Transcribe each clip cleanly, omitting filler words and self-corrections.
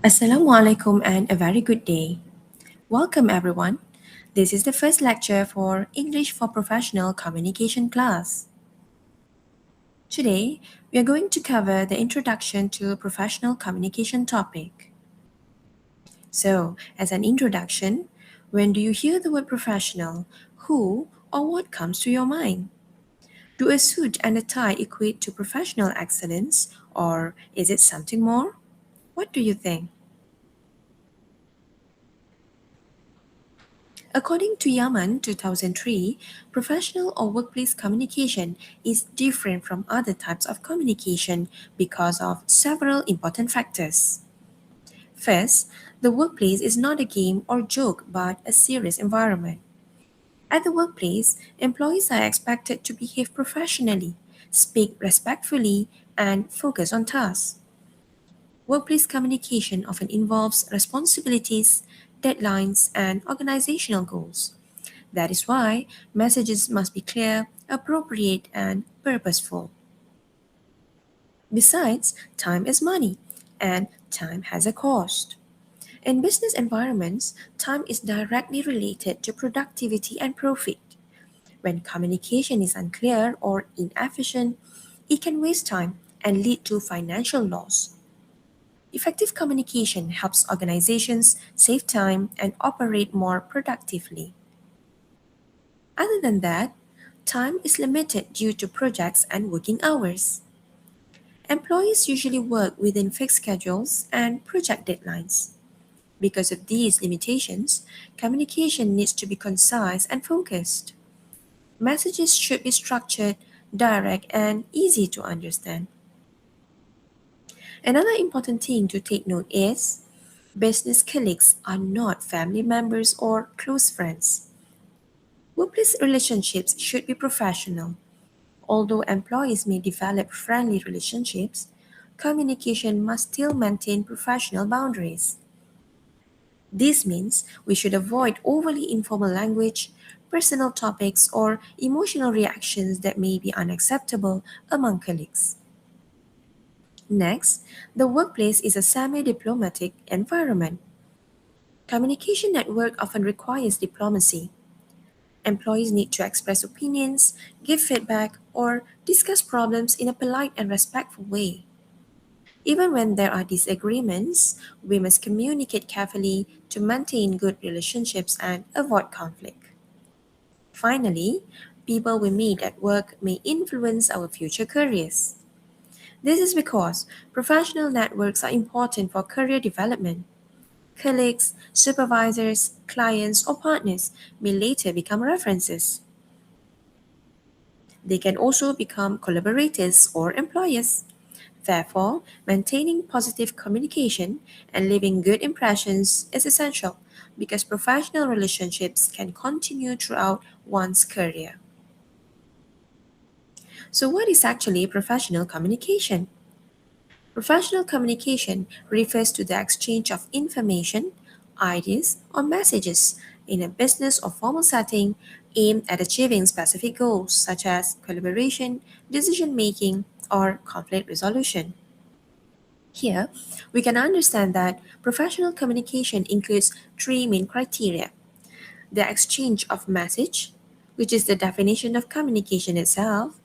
Assalamualaikum and a very good day. Welcome everyone. This is the first lecture for English for Professional Communication class. Today, we are going to cover the introduction to professional communication topic. So, as an introduction, when do you hear the word professional, who or what comes to your mind? Do a suit and a tie equate to professional excellence, or is it something more? What do you think? According to Yaman 2003, professional or workplace communication is different from other types of communication because of several important factors. First, the workplace is not a game or joke but a serious environment. At the workplace, employees are expected to behave professionally, speak respectfully, and focus on tasks. Workplace communication often involves responsibilities, deadlines, and organizational goals. That is why messages must be clear, appropriate, and purposeful. Besides, time is money, and time has a cost. In business environments, time is directly related to productivity and profit. When communication is unclear or inefficient, it can waste time and lead to financial loss. Effective communication helps organizations save time and operate more productively. Other than that, time is limited due to projects and working hours. Employees usually work within fixed schedules and project deadlines. Because of these limitations, communication needs to be concise and focused. Messages should be structured, direct, and easy to understand. Another important thing to take note is business colleagues are not family members or close friends. Workplace relationships should be professional. Although employees may develop friendly relationships, communication must still maintain professional boundaries. This means we should avoid overly informal language, personal topics, or emotional reactions that may be unacceptable among colleagues. Next, the workplace is a semi diplomatic environment. Communication at work often requires diplomacy. Employees need to express opinions, give feedback, or discuss problems in a polite and respectful way. Even when there are disagreements, we must communicate carefully to maintain good relationships and avoid conflict. Finally, people we meet at work may influence our future careers. This is because professional networks are important for career development. Colleagues, supervisors, clients, or partners may later become references. They can also become collaborators or employers. Therefore, maintaining positive communication and leaving good impressions is essential because professional relationships can continue throughout one's career. So, what is actually professional communication? Professional communication refers to the exchange of information, ideas, or messages in a business or formal setting aimed at achieving specific goals such as collaboration, decision making, or conflict resolution. Here, we can understand that professional communication includes three main criteria: the exchange of message, which is the definition of communication itself,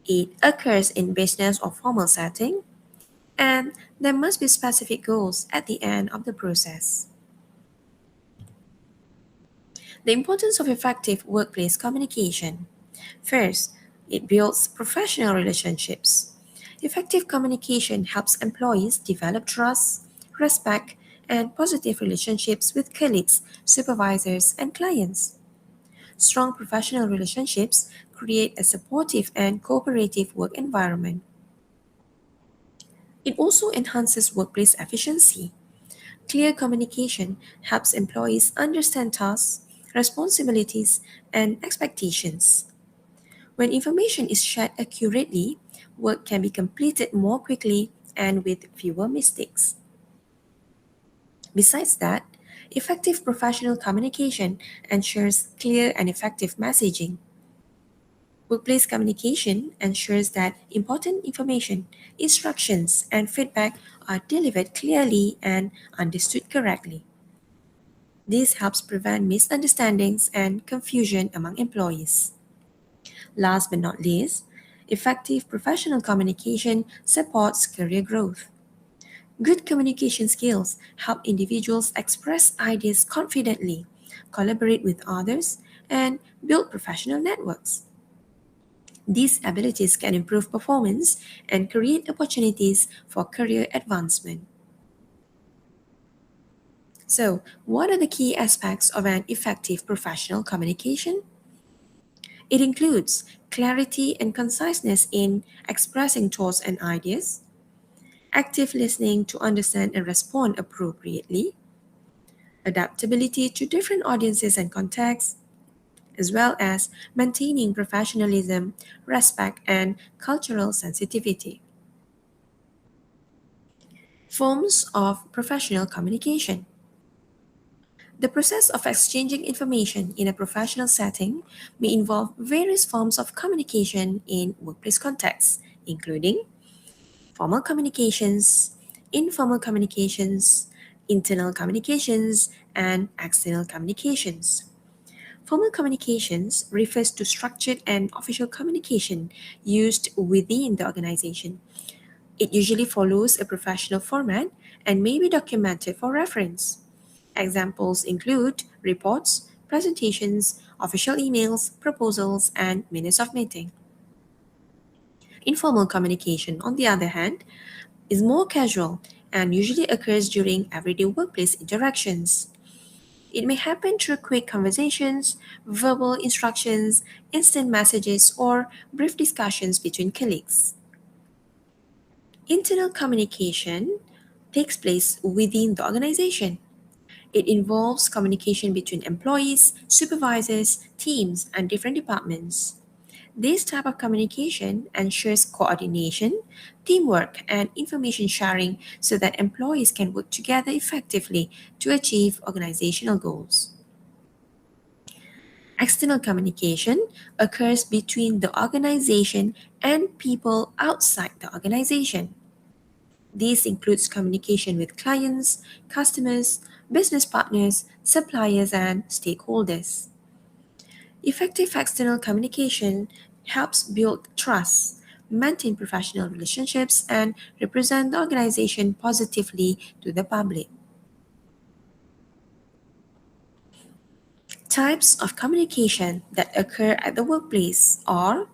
it occurs in business or formal setting, and there must be specific goals at the end of the process. The importance of effective workplace communication. First, it builds professional relationships. Effective communication helps employees develop trust, respect, and positive relationships with colleagues, supervisors, and clients. Strong professional relationships create a supportive and cooperative work environment. It also enhances workplace efficiency. Clear communication helps employees understand tasks, responsibilities, and expectations. When information is shared accurately, work can be completed more quickly and with fewer mistakes. Besides that, effective professional communication ensures clear and effective messaging. Workplace communication ensures that important information, instructions, and feedback are delivered clearly and understood correctly. This helps prevent misunderstandings and confusion among employees. Last but not least, effective professional communication supports career growth. Good communication skills help individuals express ideas confidently, collaborate with others, and build professional networks. These abilities can improve performance and create opportunities for career advancement. So, what are the key aspects of an effective professional communication? It includes clarity and conciseness in expressing thoughts and ideas, active listening to understand and respond appropriately, adaptability to different audiences and contexts, as well as maintaining professionalism, respect, and cultural sensitivity. Forms of professional communication. The process of exchanging information in a professional setting may involve various forms of communication in workplace contexts, including formal communications, informal communications, internal communications, and external communications. Formal communications refers to structured and official communication used within the organization. It usually follows a professional format and may be documented for reference. Examples include reports, presentations, official emails, proposals, and minutes of meeting. Informal communication, on the other hand, is more casual and usually occurs during everyday workplace interactions. It may happen through quick conversations, verbal instructions, instant messages, or brief discussions between colleagues. Internal communication takes place within the organization. It involves communication between employees, supervisors, teams, and different departments. This type of communication ensures coordination, teamwork, and information sharing so that employees can work together effectively to achieve organizational goals. External communication occurs between the organization and people outside the organization. This includes communication with clients, customers, business partners, suppliers, and stakeholders. Effective external communication helps build trust, maintain professional relationships, and represent the organization positively to the public. Types of communication that occur at the workplace are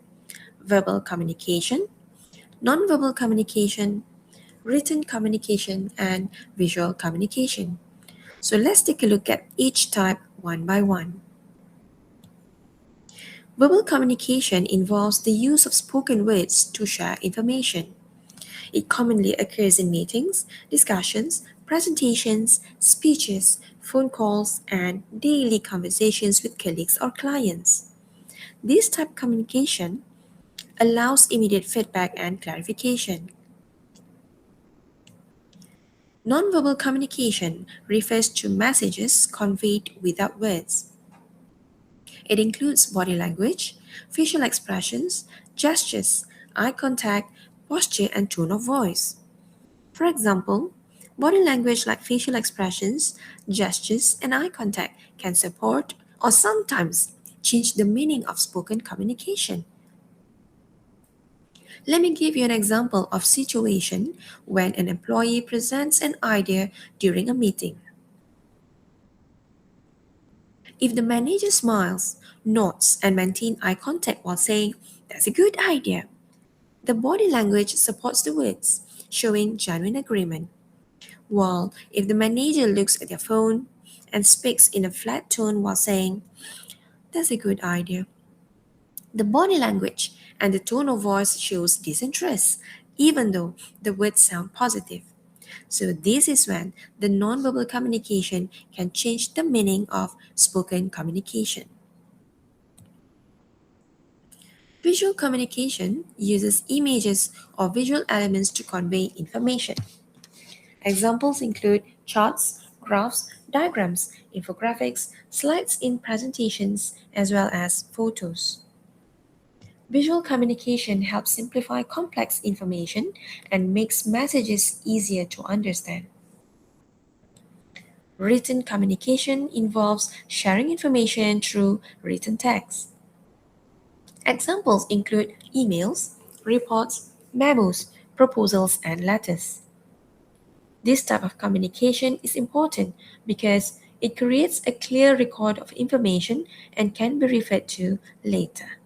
verbal communication, nonverbal communication, written communication, and visual communication. So let's take a look at each type one by one. Verbal communication involves the use of spoken words to share information. It commonly occurs in meetings, discussions, presentations, speeches, phone calls, and daily conversations with colleagues or clients. This type of communication allows immediate feedback and clarification. Nonverbal communication refers to messages conveyed without words. It includes body language, facial expressions, gestures, eye contact, posture, and tone of voice. For example, body language like facial expressions, gestures, and eye contact can support or sometimes change the meaning of spoken communication. Let me give you an example of situation when an employee presents an idea during a meeting. If the manager smiles, nods, and maintains eye contact while saying, "That's a good idea," the body language supports the words, showing genuine agreement. While if the manager looks at their phone and speaks in a flat tone while saying, "That's a good idea," the body language and the tone of voice shows disinterest, even though the words sound positive. So this is when the nonverbal communication can change the meaning of spoken communication. Visual communication uses images or visual elements to convey information. Examples include charts, graphs, diagrams, infographics, slides in presentations, as well as photos. Visual communication helps simplify complex information and makes messages easier to understand. Written communication involves sharing information through written text. Examples include emails, reports, memos, proposals, and letters. This type of communication is important because it creates a clear record of information and can be referred to later.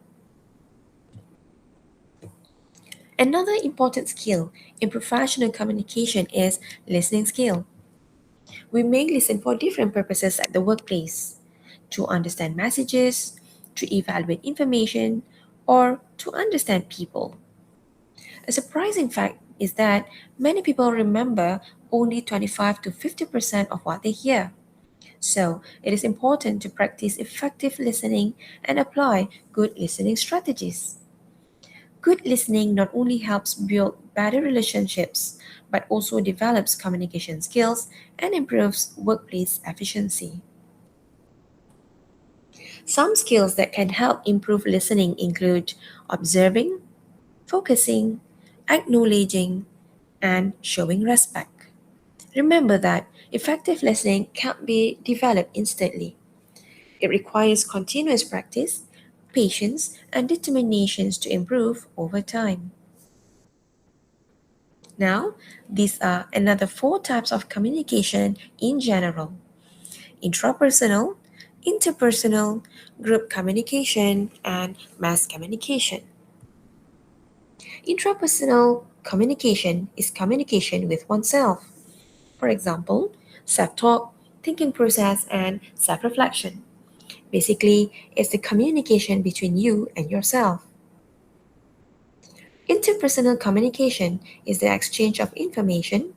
Another important skill in professional communication is listening skill. We may listen for different purposes at the workplace: to understand messages, to evaluate information, or to understand people. A surprising fact is that many people remember only 25 to 50% of what they hear. So, it is important to practice effective listening and apply good listening strategies. Good listening not only helps build better relationships, but also develops communication skills and improves workplace efficiency. Some skills that can help improve listening include observing, focusing, acknowledging, and showing respect. Remember that effective listening can't be developed instantly. It requires continuous practice, patience, and determination to improve over time. Now, these are another four types of communication in general: intrapersonal, interpersonal, group communication, and mass communication. Intrapersonal communication is communication with oneself. For example, self talk, thinking process, and self reflection. Basically, it's the communication between you and yourself. Interpersonal communication is the exchange of information,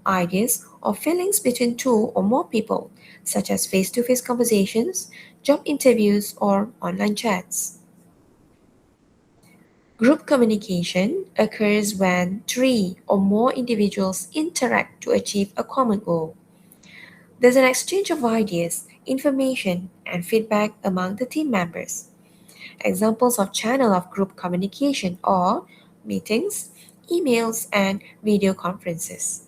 ideas, or feelings between two or more people, such as face to face conversations, job interviews, or online chats. Group communication occurs when three or more individuals interact to achieve a common goal. There's an exchange of ideas, information, and feedback among the team members. Examples of channel of group communication are meetings, emails, and video conferences.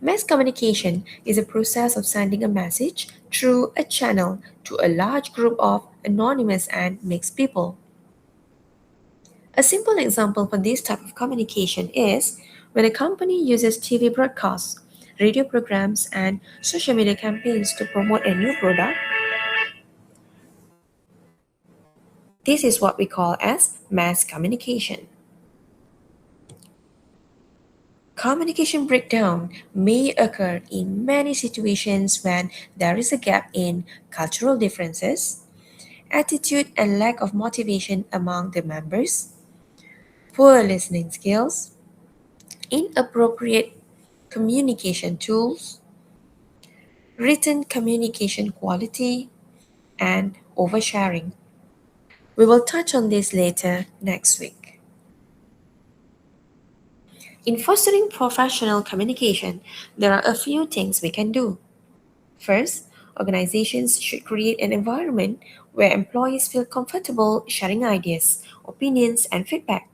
Mass communication is a process of sending a message through a channel to a large group of anonymous and mixed people. A simple example for this type of communication is when a company uses TV broadcasts, radio programs, and social media campaigns to promote a new product. This is what we call as mass communication. Communication breakdown may occur in many situations when there is a gap in cultural differences, attitude and lack of motivation among the members, poor listening skills, inappropriate communication tools, written communication quality, and oversharing. We will touch on this later next week. In fostering professional communication, there are a few things we can do. First, organizations should create an environment where employees feel comfortable sharing ideas, opinions, and feedback.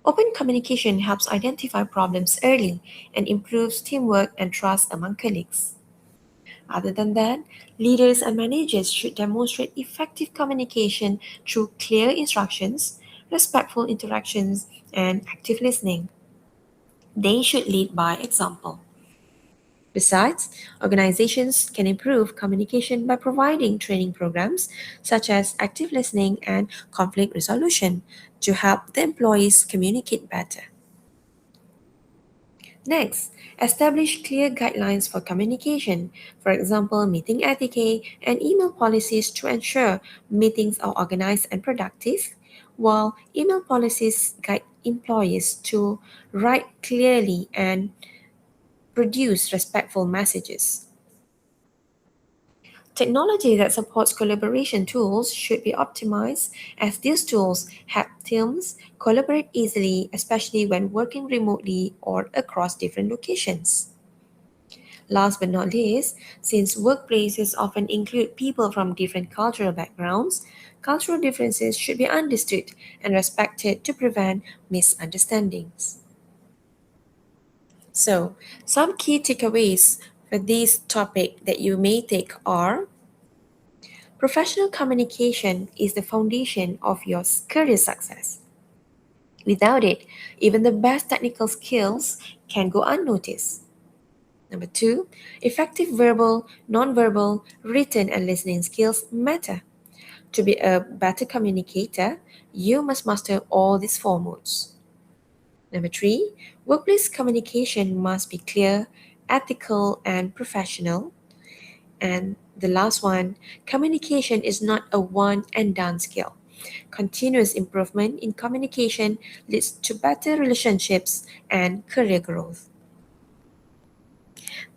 Open communication helps identify problems early and improves teamwork and trust among colleagues. Other than that, leaders and managers should demonstrate effective communication through clear instructions, respectful interactions, and active listening. They should lead by example. Besides, organizations can improve communication by providing training programs such as active listening and conflict resolution to help the employees communicate better. Next, establish clear guidelines for communication, for example, meeting etiquette and email policies to ensure meetings are organized and productive, while email policies guide employees to write clearly and produce respectful messages. Technology that supports collaboration tools should be optimized as these tools help teams collaborate easily, especially when working remotely or across different locations. Last but not least, since workplaces often include people from different cultural backgrounds, cultural differences should be understood and respected to prevent misunderstandings. So, some key takeaways for this topic that you may take are: professional communication is the foundation of your career success. Without it, even the best technical skills can go unnoticed. Number two, effective verbal, non-verbal, written, and listening skills matter. To be a better communicator, you must master all these four modes. Number three, workplace communication must be clear, ethical, and professional. And the last one, communication is not a one and done skill. Continuous improvement in communication leads to better relationships and career growth.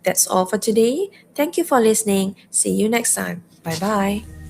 That's all for today. Thank you for listening. See you next time. Bye bye.